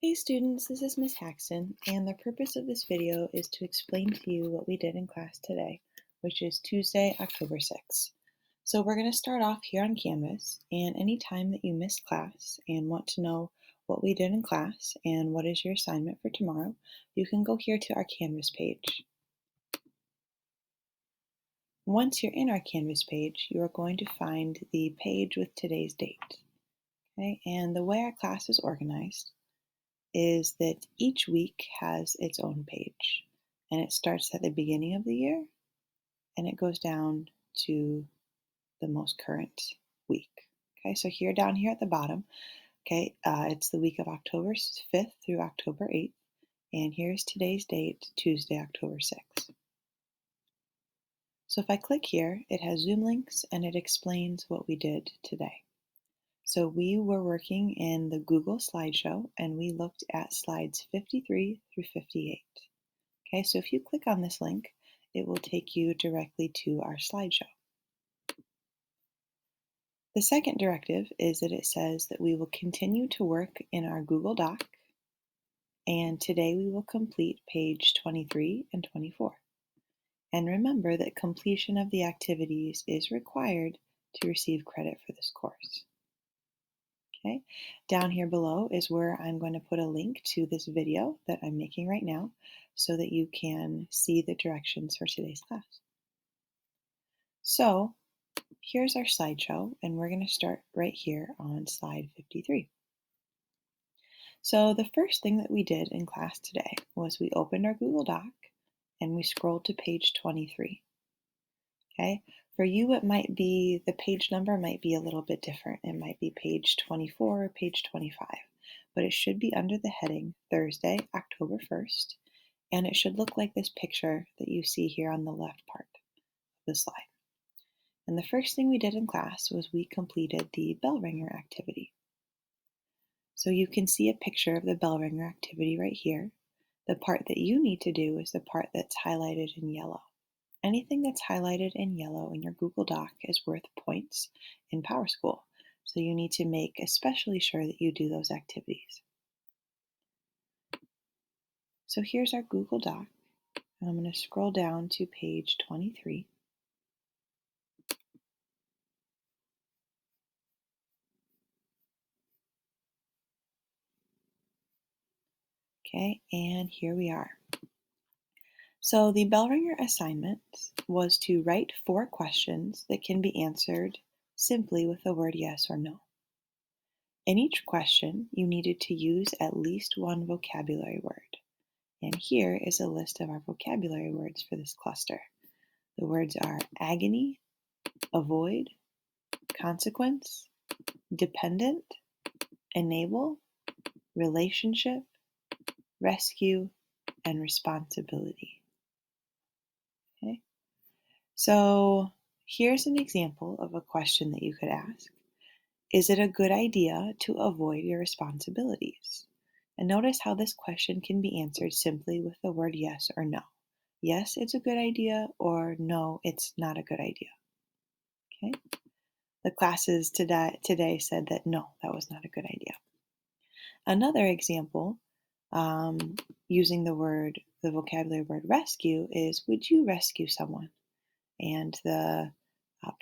Hey students, this is Miss Haxton, and the purpose of this video is to explain to you what we did in class today, which is Tuesday, October 6th. So we're going to start off here on Canvas, and anytime that you miss class and want to know what we did in class and what is your assignment for tomorrow, you can go here to our Canvas page. Once you're in our Canvas page, you are going to find the page with today's date. Okay? And the way our class is organized is that each week has its own page, and it starts at the beginning of the year and it goes down to the most current week. Okay, so down here at the bottom, it's the week of October 5th through October 8th, and here's today's date, Tuesday, October 6th. So if I click here, it has Zoom links and it explains what we did today. So we were working in the Google slideshow and we looked at slides 53 through 58. Okay, so if you click on this link, it will take you directly to our slideshow. The second directive is that it says that we will continue to work in our Google Doc, and today we will complete page 23 and 24. And remember that completion of the activities is required to receive credit for this course. Okay, down here below is where I'm going to put a link to this video that I'm making right now so that you can see the directions for today's class. So here's our slideshow, and we're going to start right here on slide 53. So the first thing that we did in class today was we opened our Google Doc and we scrolled to page 23. Okay, for you it might be, the page number might be a little bit different. It might be page 24 or page 25, but it should be under the heading Thursday, October 1st, and it should look like this picture that you see here on the left part of the slide. And the first thing we did in class was we completed the bell ringer activity. So you can see a picture of the bell ringer activity right here. The part that you need to do is the part that's highlighted in yellow. Anything that's highlighted in yellow in your Google Doc is worth points in PowerSchool. So you need to make especially sure that you do those activities. So here's our Google Doc. And I'm going to scroll down to page 23. Okay, and here we are. So the bell ringer assignment was to write 4 questions that can be answered simply with the word yes or no. In each question, you needed to use at least one vocabulary word. And here is a list of our vocabulary words for this cluster. The words are agony, avoid, consequence, dependent, enable, relationship, rescue, and responsibility. Okay? So here's an example of a question that you could ask. Is it a good idea to avoid your responsibilities? And notice how this question can be answered simply with the word yes or no. Yes, it's a good idea, or no, it's not a good idea. Okay? The classes today said that no, that was not a good idea. Another example, using the vocabulary word rescue is, would you rescue someone? And the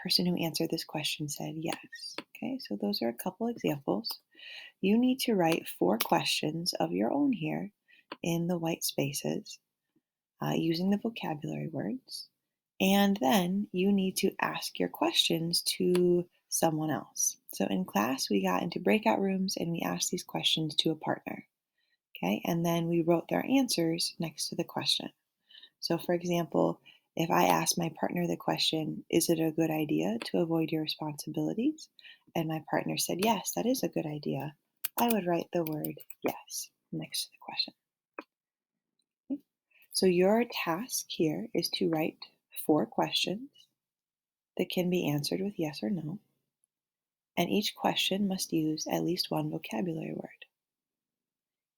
person who answered this question said yes. Okay, so those are a couple examples. You need to write 4 questions of your own here in the white spaces using the vocabulary words. And then you need to ask your questions to someone else. So in class, we got into breakout rooms and we asked these questions to a partner. Okay, and then we wrote their answers next to the question. So for example, if I asked my partner the question, is it a good idea to avoid your responsibilities? And my partner said, yes, that is a good idea. I would write the word yes next to the question. Okay. So your task here is to write 4 questions that can be answered with yes or no. And each question must use at least one vocabulary word.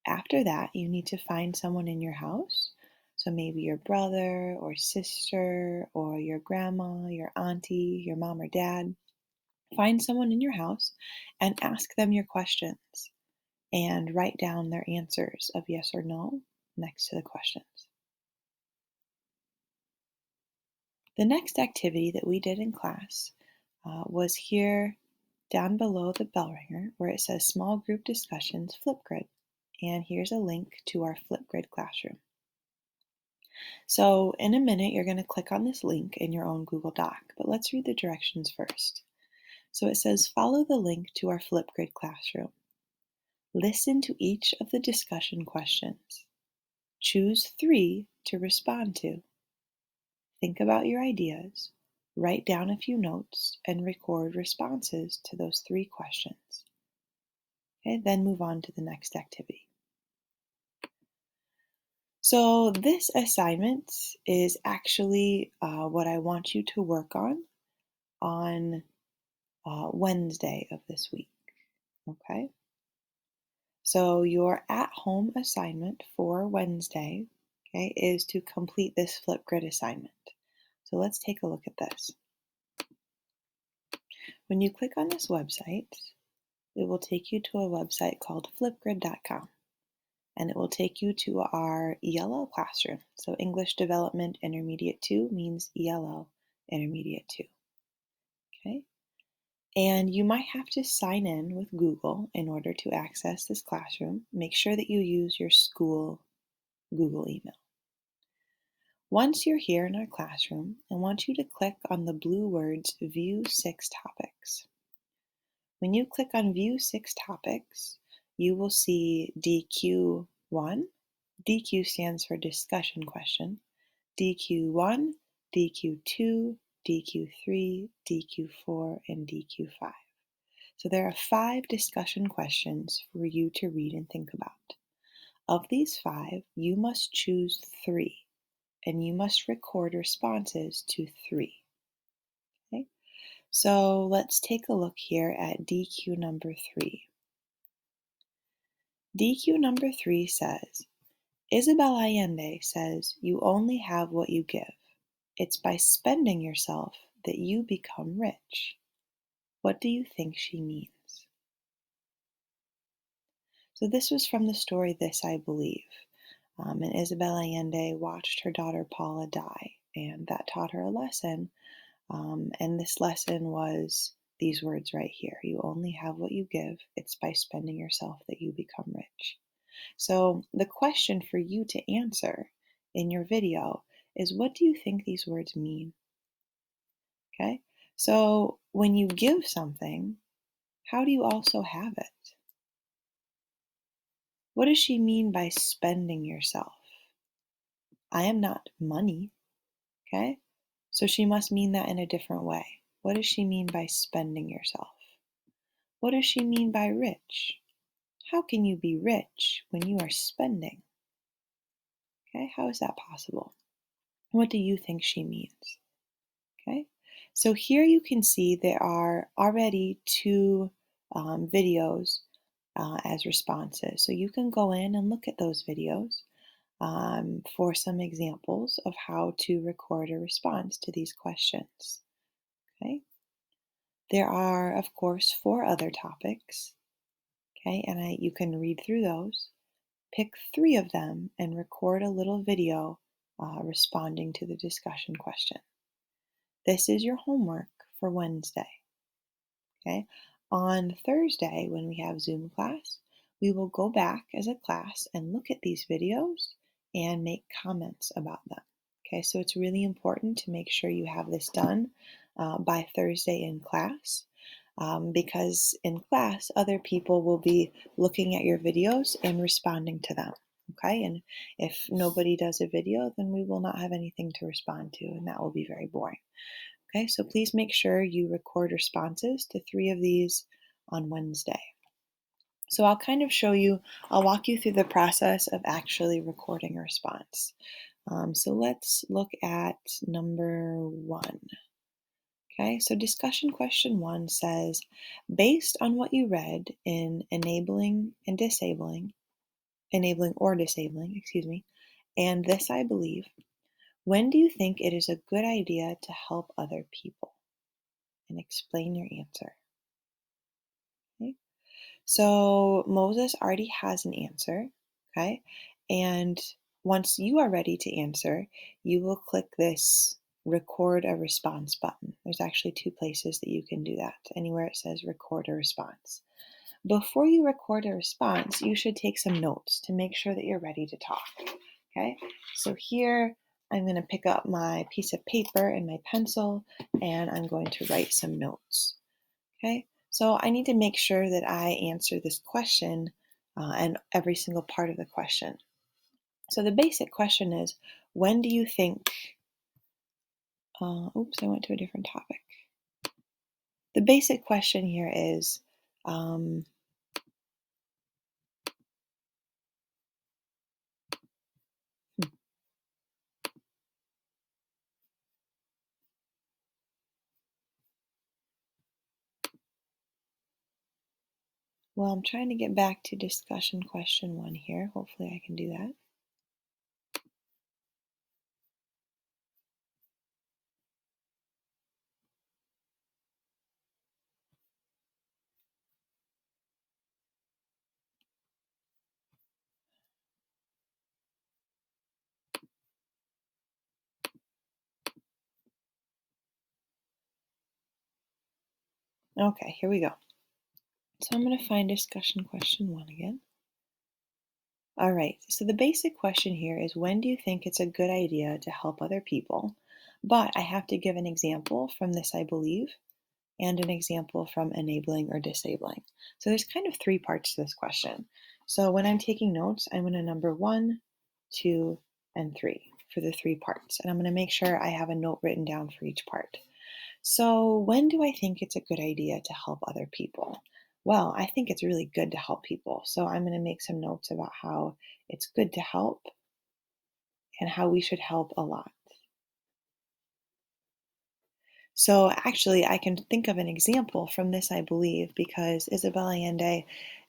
After that, you need to find someone in your house. So maybe your brother or sister or your grandma, your auntie, your mom or dad. Find someone in your house and ask them your questions. and write down their answers of yes or no next to the questions. The next activity that we did in class was here down below the bell ringer where it says small group discussions Flipgrid. And here's a link to our Flipgrid classroom. So in a minute, you're going to click on this link in your own Google Doc, but let's read the directions first. So it says, follow the link to our Flipgrid classroom. Listen to each of the discussion questions. Choose 3 to respond to. Think about your ideas, write down a few notes, and record responses to those 3 questions. Okay, then move on to the next activity. So this assignment is actually what I want you to work on Wednesday of this week. Okay. So your at-home assignment for Wednesday, okay, is to complete this Flipgrid assignment. So let's take a look at this. When you click on this website, it will take you to a website called flipgrid.com. And it will take you to our ELL classroom. So English Development Intermediate 2 means ELL Intermediate 2. Okay? And you might have to sign in with Google in order to access this classroom. Make sure that you use your school Google email. Once you're here in our classroom, I want you to click on the blue words View 6 Topics. When you click on View 6 Topics, you will see DQ1. DQ stands for discussion question. DQ1, DQ2, DQ3, DQ4, and DQ5. So there are 5 discussion questions for you to read and think about. Of these 5, you must choose 3, and you must record responses to 3. Okay? So let's take a look here at DQ number 3. DQ number 3 says, Isabel Allende says you only have what you give. It's by spending yourself that you become rich. What do you think she means? So this was from the story This I Believe. And Isabel Allende watched her daughter Paula die, and that taught her a lesson. And this lesson was these words right here. You only have what you give. It's by spending yourself that you become rich. So the question for you to answer in your video is, what do you think these words mean? Okay, so when you give something, how do you also have it? What does she mean by spending yourself? I am not money, okay? So she must mean that in a different way. What does she mean by spending yourself? What does she mean by rich? How can you be rich when you are spending? Okay, how is that possible? What do you think she means? Okay, so here you can see there are already 2 videos as responses. So you can go in and look at those videos for some examples of how to record a response to these questions. Okay, there are, of course, 4 other topics. Okay, and you can read through those, pick 3 of them, and record a little video responding to the discussion question. This is your homework for Wednesday. Okay. On Thursday, when we have Zoom class, we will go back as a class and look at these videos and make comments about them. Okay, so it's really important to make sure you have this done by Thursday in class because in class, other people will be looking at your videos and responding to them. Okay, and if nobody does a video, then we will not have anything to respond to, and that will be very boring. Okay, so please make sure you record responses to 3 of these on Wednesday. So I'll kind of I'll walk you through the process of actually recording a response. So let's look at number 1. Okay, so discussion question 1 says, based on what you read in enabling or disabling, and this I believe, when do you think it is a good idea to help other people? And explain your answer. Okay? So Moses already has an answer, okay? And once you are ready to answer, you will click this record a response button. There's actually two places that you can do that, anywhere it says record a response. Before you record a response, you should take some notes to make sure that you're ready to talk, okay? So here, I'm going to pick up my piece of paper and my pencil, and I'm going to write some notes. Okay, so I need to make sure that I answer this question and every single part of the question. So the basic question is, when do you think, oops, I went to a different topic. The basic question here is, um, hmm, well, I'm trying to get back to discussion question one here. Hopefully I can do that. Okay, here we go. So I'm going to find discussion question one again. All right, so the basic question here is, when do you think it's a good idea to help other people? But I have to give an example from this I believe and an example from enabling or disabling. So there's kind of three parts to this question. So when I'm taking notes, I'm going to number 1, 2, and 3 for the three parts. And I'm going to make sure I have a note written down for each part. So when do I think it's a good idea to help other people? Well, I think it's really good to help people. So I'm going to make some notes about how it's good to help and how we should help a lot. So actually, I can think of an example from this, I believe, because Isabel Allende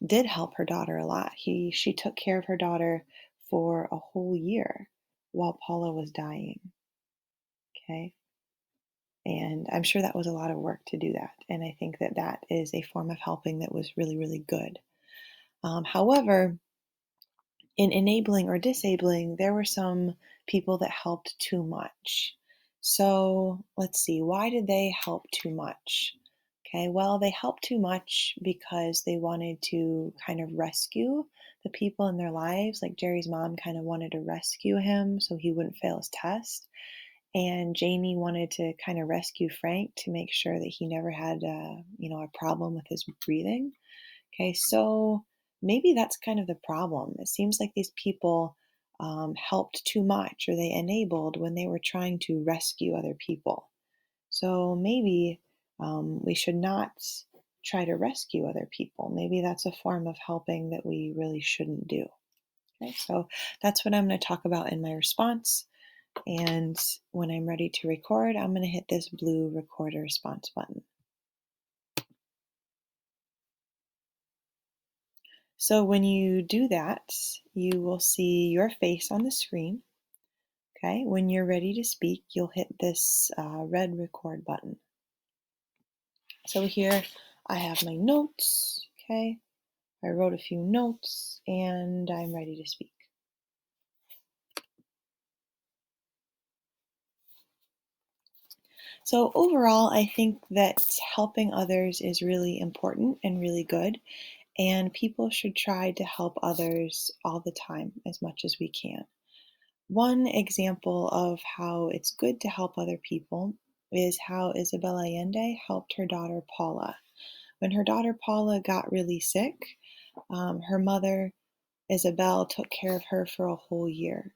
did help her daughter a lot. She took care of her daughter for a whole year while Paula was dying. Okay. And I'm sure that was a lot of work to do that. And I think that that is a form of helping that was really, really good. However, in enabling or disabling, there were some people that helped too much. So let's see, why did they help too much? Okay, well, they helped too much because they wanted to kind of rescue the people in their lives. Like Jerry's mom kind of wanted to rescue him so he wouldn't fail his test. And Janie wanted to kind of rescue Frank to make sure that he never had, a problem with his breathing. Okay, so maybe that's kind of the problem. It seems like these people helped too much or they enabled when they were trying to rescue other people. So maybe we should not try to rescue other people. Maybe that's a form of helping that we really shouldn't do. Okay, so that's what I'm going to talk about in my response. And when I'm ready to record, I'm going to hit this blue record a response button. So when you do that, you will see your face on the screen. Okay, when you're ready to speak, you'll hit this red record button. So here I have my notes. Okay, I wrote a few notes and I'm ready to speak. So overall, I think that helping others is really important and really good, and people should try to help others all the time as much as we can. One example of how it's good to help other people is how Isabel Allende helped her daughter Paula. When her daughter Paula got really sick, her mother Isabel took care of her for a whole year,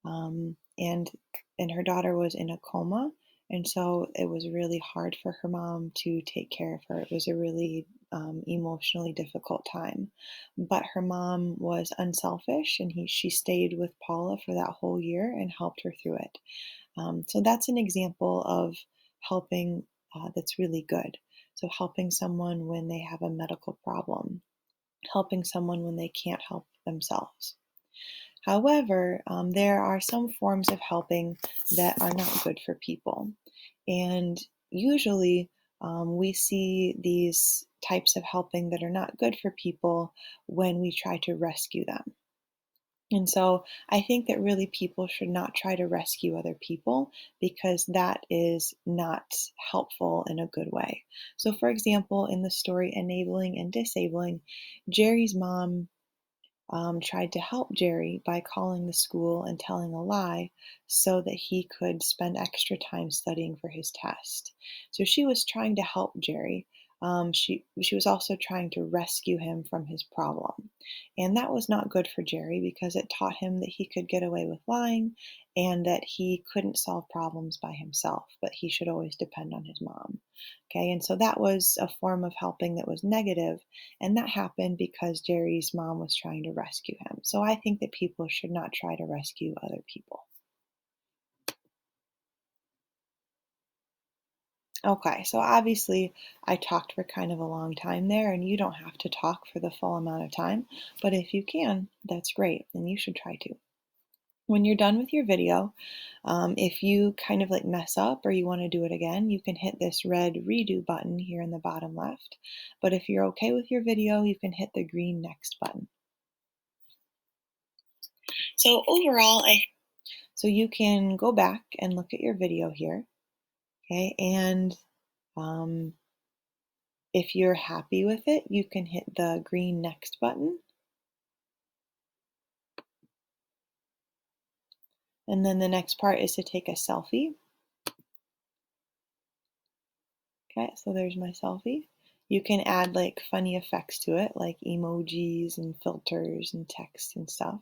um, and and her daughter was in a coma, and so it was really hard for her mom to take care of her. It was a really emotionally difficult time, but her mom was unselfish, and she stayed with Paula for that whole year and helped her through it. So that's an example of helping that's really good. So helping someone when they have a medical problem, helping someone when they can't help themselves. However, there are some forms of helping that are not good for people. And usually we see these types of helping that are not good for people when we try to rescue them. And so I think that really people should not try to rescue other people because that is not helpful in a good way. So, for example, in the story Enabling and Disabling, Jerry's mom tried to help Jerry by calling the school and telling a lie so that he could spend extra time studying for his test. So she was trying to help Jerry. She was also trying to rescue him from his problem. And that was not good for Jerry because it taught him that he could get away with lying and that he couldn't solve problems by himself, but he should always depend on his mom. Okay, and so that was a form of helping that was negative, and that happened because Jerry's mom was trying to rescue him. So I think that people should not try to rescue other people. Okay, so obviously I talked for kind of a long time there, and you don't have to talk for the full amount of time, but if you can, that's great, and you should try to. When you're done with your video, if you kind of like mess up or you want to do it again, you can hit this red redo button here in the bottom left. But if you're okay with your video, you can hit the green next button. So overall, so you can go back and look at your video here, okay? And um, if you're happy with it, you can hit the green next button. And then the next part is to take a selfie. Okay, so there's my selfie. You can add like funny effects to it, like emojis and filters and text and stuff.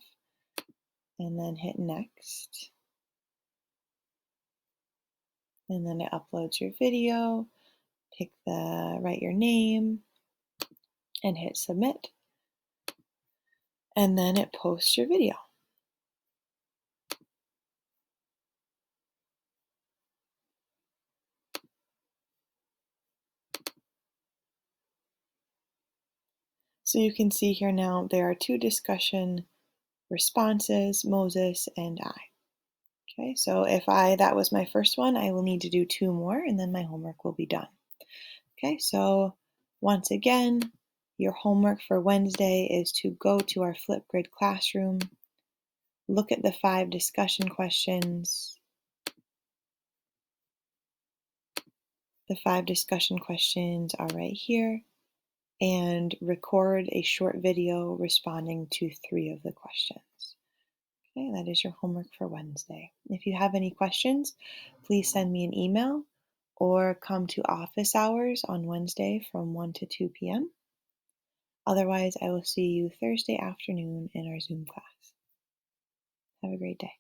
And then hit next. And then it uploads your video. Write your name and hit submit. And then it posts your video. So you can see here now there are two discussion responses, Moses and I. Okay, so if that was my first one, I will need to do two more and then my homework will be done. Okay, so once again, your homework for Wednesday is to go to our Flipgrid classroom, look at the 5 discussion questions. The 5 discussion questions are right here, and record a short video responding to 3 of the questions. Okay, that is your homework for Wednesday. If you have any questions, please send me an email or come to office hours on Wednesday from 1 to 2 p.m. Otherwise, I will see you Thursday afternoon in our Zoom class. Have a great day.